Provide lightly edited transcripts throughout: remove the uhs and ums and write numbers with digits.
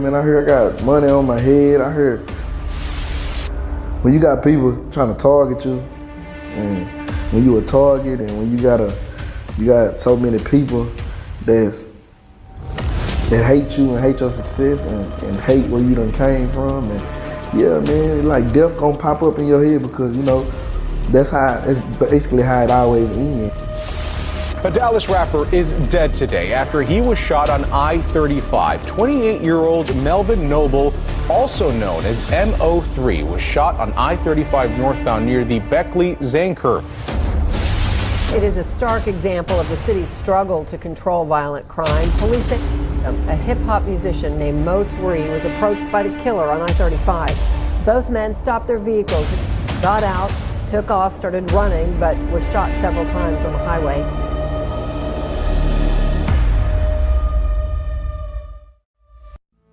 Man, I heard I got money on my head. I heard when you got people trying to target you, and when you a target, and when you got so many people that hate you and hate your success and hate where you done came from, and yeah, man, like death gonna pop up in your head because that's basically how it always ends. A Dallas rapper is dead today after he was shot on I-35. 28-year-old Melvin Noble, also known as Mo3, was shot on I-35 northbound near the Beckley-Zane curve. It is a stark example of the city's struggle to control violent crime. Police say a hip-hop musician named Mo3 was approached by the killer on I-35. Both men stopped their vehicles, got out, took off, started running, but was shot several times on the highway.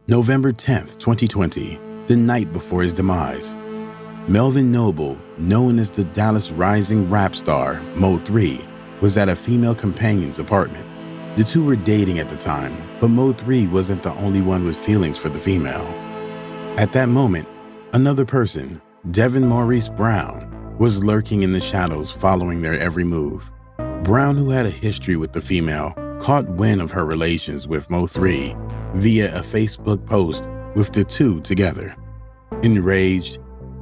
November 10th, 2020, the night before his demise. Melvin Noble, known as the Dallas rising rap star Mo3, was at a female companion's apartment. The two were dating at the time, but Mo3 wasn't the only one with feelings for the female. At that moment, another person, Devin Maurice Brown, was lurking in the shadows following their every move. Brown, who had a history with the female, caught wind of her relations with Mo3 via a Facebook post with the two together. Enraged,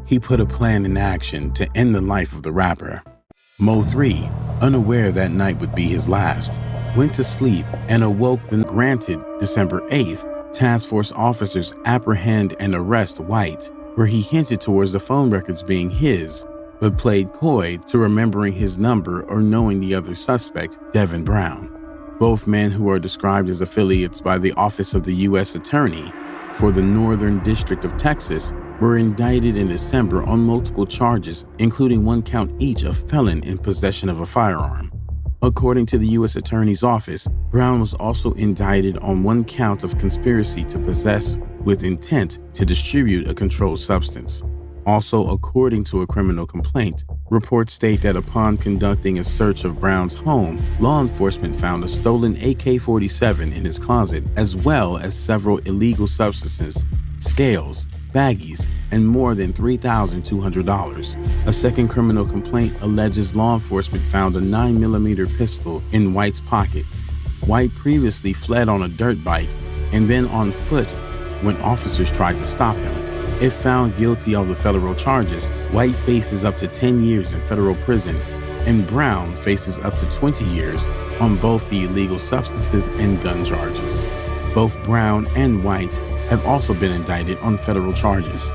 he put a plan in action to end the life of the rapper. Mo3, unaware that night would be his last, went to sleep and awoke the granted December 8th. Task force officers apprehend and arrest White, where he hinted towards the phone records being his, but played coy to remembering his number or knowing the other suspect, Devin Brown. Both men, who are described as affiliates by the Office of the U.S. Attorney for the Northern District of Texas, were indicted in December on multiple charges, including 1 count each of felon in possession of a firearm. According to the U.S. Attorney's Office, Brown was also indicted on 1 count of conspiracy to possess with intent to distribute a controlled substance. Also, according to a criminal complaint, reports state that upon conducting a search of Brown's home, law enforcement found a stolen AK-47 in his closet, as well as several illegal substances, scales, baggies, and more than $3,200. A second criminal complaint alleges law enforcement found a 9mm pistol in White's pocket. White previously fled on a dirt bike and then on foot when officers tried to stop him. If found guilty of the federal charges, White faces up to 10 years in federal prison, and Brown faces up to 20 years on both the illegal substances and gun charges. Both Brown and White have also been indicted on federal charges,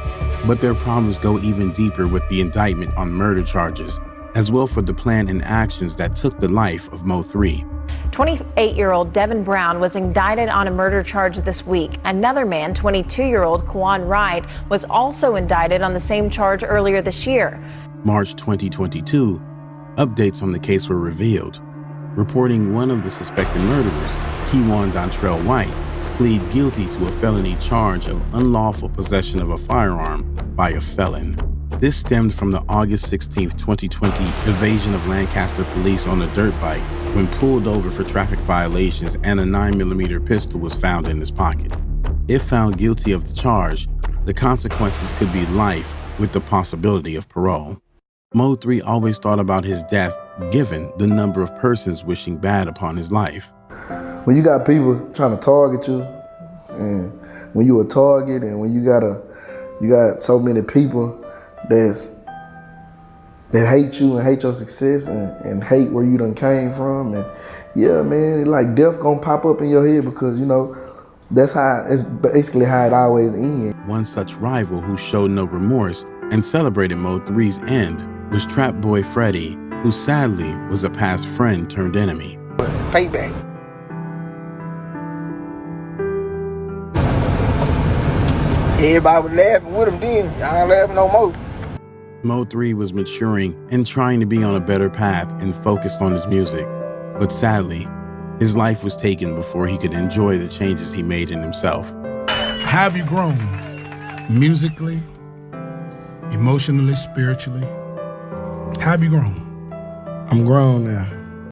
but their problems go even deeper with the indictment on murder charges, as well for the plan and actions that took the life of Mo3. 28-year-old Devin Brown was indicted on a murder charge this week. Another man, 22-year-old Quan Wright, was also indicted on the same charge earlier this year. March 2022, updates on the case were revealed, reporting one of the suspected murderers, Kewan Dontrell White, plead guilty to a felony charge of unlawful possession of a firearm by a felon. This stemmed from the August 16, 2020 evasion of Lancaster police on a dirt bike when pulled over for traffic violations, and a 9mm pistol was found in his pocket. If found guilty of the charge, the consequences could be life with the possibility of parole. Mo3 always thought about his death given the number of persons wishing bad upon his life. When you got people trying to target you, and when you a target, and when you got so many people that hate you and hate your success and hate where you done came from, and yeah, man, like death gonna pop up in your head because it's basically how it always ends. One such rival who showed no remorse and celebrated Mo3's end was Trap Boy Freddy, who sadly was a past friend turned enemy. Payback. Everybody was laughing with him then. Y'all ain't laughing no more. Mo3 was maturing and trying to be on a better path and focused on his music. But sadly, his life was taken before he could enjoy the changes he made in himself. Have you grown? Musically, emotionally, spiritually? Have you grown? I'm grown now.